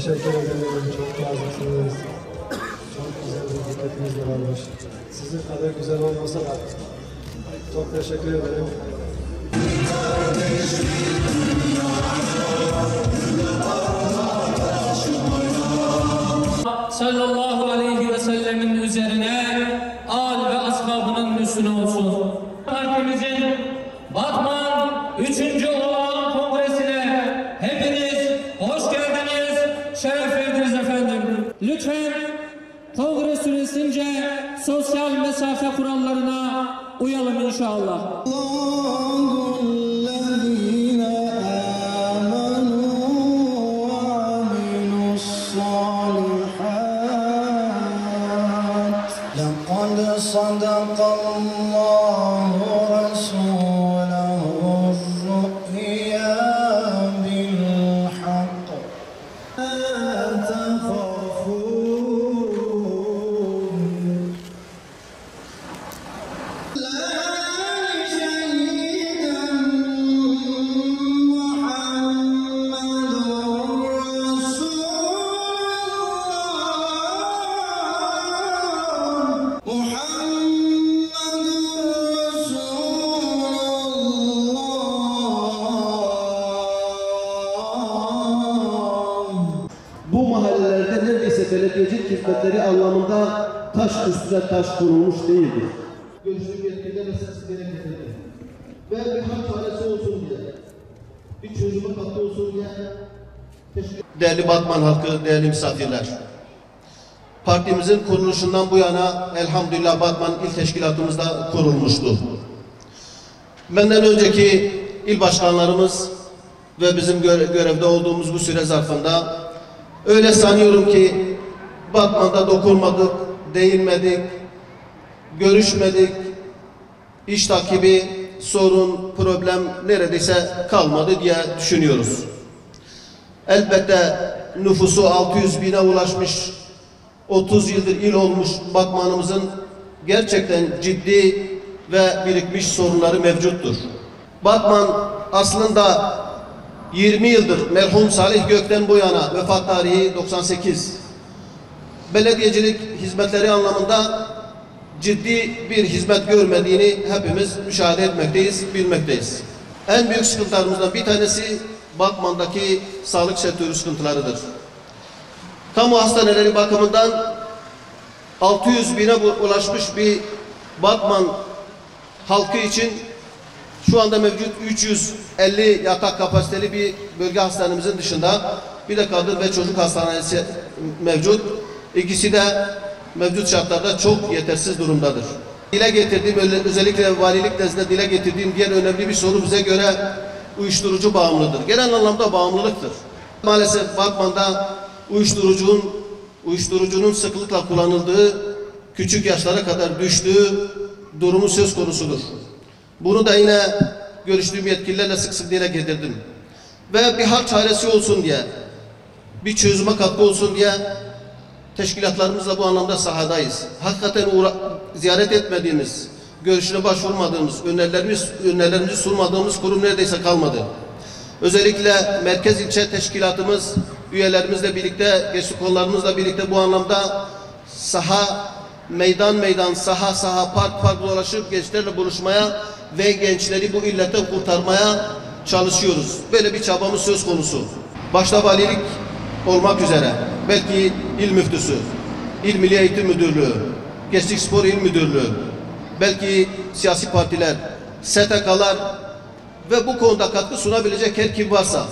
Teşekkür ederim. Çok naziksiniz. Çok güzel bir dikkatiniz de varmış. Sizin kadar güzel olmasa da çok teşekkür ederim. Sallallahu aleyhi ve sellemin üzerine âl ve ashabının üstüne olsun. Partimizin Batman 3. Olağan Kongresi'ne hepiniz hoş geldiniz, şeref verdiniz efendim. Lütfen kongre süresince sosyal mesafe kurallarına uyalım inşallah. صدق الله رسوله الرؤيا بالحق لا تخافون لا سيدا محمد رسول الله Bu mahallelerde neredeyse belediyecilik hizmetleri anlamında taş üstüne taş konulmuş değildir. Görüştüğüm yetkililerle sizlere getirdim. Ve bir hak çaresi olsun diye, bir çözüme katkı olsun diye değerli Batman halkı, değerli misafirler. Partimizin kuruluşundan bu yana elhamdülillah Batman il teşkilatımızda kurulmuştu. Benden önceki il başkanlarımız ve bizim görevde olduğumuz bu süre zarfında öyle sanıyorum ki Batman'da dokunmadık, değinmedik, görüşmedik, iş takibi, sorun, problem neredeyse kalmadı diye düşünüyoruz. Elbette nüfusu 600 bine ulaşmış, 30 yıldır il olmuş Batman'ımızın gerçekten ciddi ve birikmiş sorunları mevcuttur. Batman aslında 20 yıldır merhum Salih Gök'ten bu yana, vefat tarihi 98, belediyecilik hizmetleri anlamında ciddi bir hizmet görmediğini hepimiz müşahede etmekteyiz, bilmekteyiz. En büyük sıkıntılarımızdan bir tanesi Batman'daki sağlık sektörü sıkıntılarıdır. Kamu hastaneleri bakımından 600 bine ulaşmış bir Batman halkı için şu anda mevcut 350 yatak kapasiteli bir bölge hastanemizin dışında bir de kadın ve çocuk hastanesi mevcut. İkisi de mevcut şartlarda çok yetersiz durumdadır. Dile getirdiğim, özellikle valilik nezdinde dile getirdiğim diğer önemli bir soru bize göre uyuşturucu bağımlıdır. Genel anlamda bağımlılıktır. Maalesef Batman'da uyuşturucunun sıklıkla kullanıldığı, küçük yaşlara kadar düştüğü durumu söz konusudur. Bunu da yine görüştüğüm yetkililerle sık sık dile getirdim. Ve bir hal çaresi olsun diye, bir çözüme katkı olsun diye teşkilatlarımızla bu anlamda sahadayız. Hakikaten ziyaret etmediğimiz, görüşüne başvurmadığımız, önerilerimizi sunmadığımız kurum neredeyse kalmadı. Özellikle merkez ilçe teşkilatımız, üyelerimizle birlikte, gençlik kollarımızla birlikte bu anlamda saha, meydan, saha, park dolaşıp gençlerle buluşmaya ve gençleri bu illetten kurtarmaya çalışıyoruz. Böyle bir çabamız söz konusu. Başta valilik olmak üzere, belki il müftüsü, İl Milli Eğitim Müdürlüğü, Gençlik Spor İl Müdürlüğü, belki siyasi partiler, STK'lar ve bu konuda katkı sunabilecek her kim varsa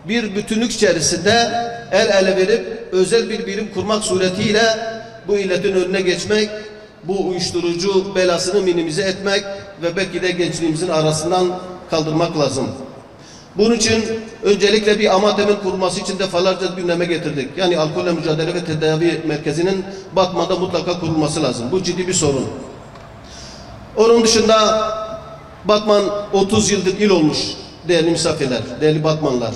bir bütünlük içerisinde el ele verip özel bir birim kurmak suretiyle bu illetin önüne geçmek, bu uyuşturucu belasını minimize etmek ve belki de gençliğimizin arasından kaldırmak lazım. Bunun için öncelikle bir AMADEM'in kurulması için defalarca gündeme getirdik. Yani alkolle mücadele ve tedavi merkezinin Batman'da mutlaka kurulması lazım. Bu ciddi bir sorun. Onun dışında Batman 30 yıldır il olmuş değerli misafirler, değerli Batmanlılar.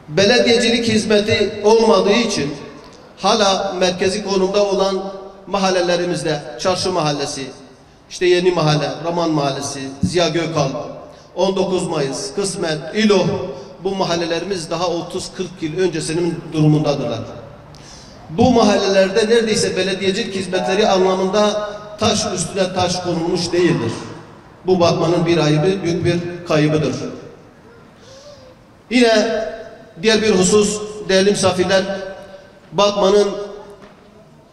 Belediyecilik hizmeti olmadığı için hala merkezi konumda olan mahallelerimizde, Çarşı Mahallesi, işte Yeni Mahalle, Raman Mahallesi, Ziya Gökalp, 19 Mayıs, Kısmet, İlo, bu mahallelerimiz daha 30-40 yıl öncesinin durumundadırlar. Bu mahallelerde neredeyse belediyecilik hizmetleri anlamında taş üstüne taş konulmuş değildir. Bu Batman'ın bir ayıbı, büyük bir kaybıdır. Yine diğer bir husus değerli misafirler, Batman'ın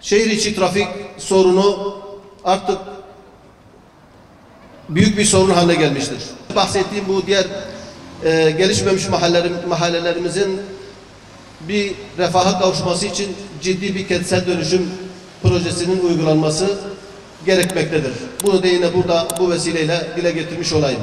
şehir içi trafik sorunu artık büyük bir sorun haline gelmiştir. Bahsettiğim bu diğer gelişmemiş mahallelerimizin bir refaha kavuşması için ciddi bir kentsel dönüşüm projesinin uygulanması gerekmektedir. Bunu da yine burada bu vesileyle dile getirmiş olayım.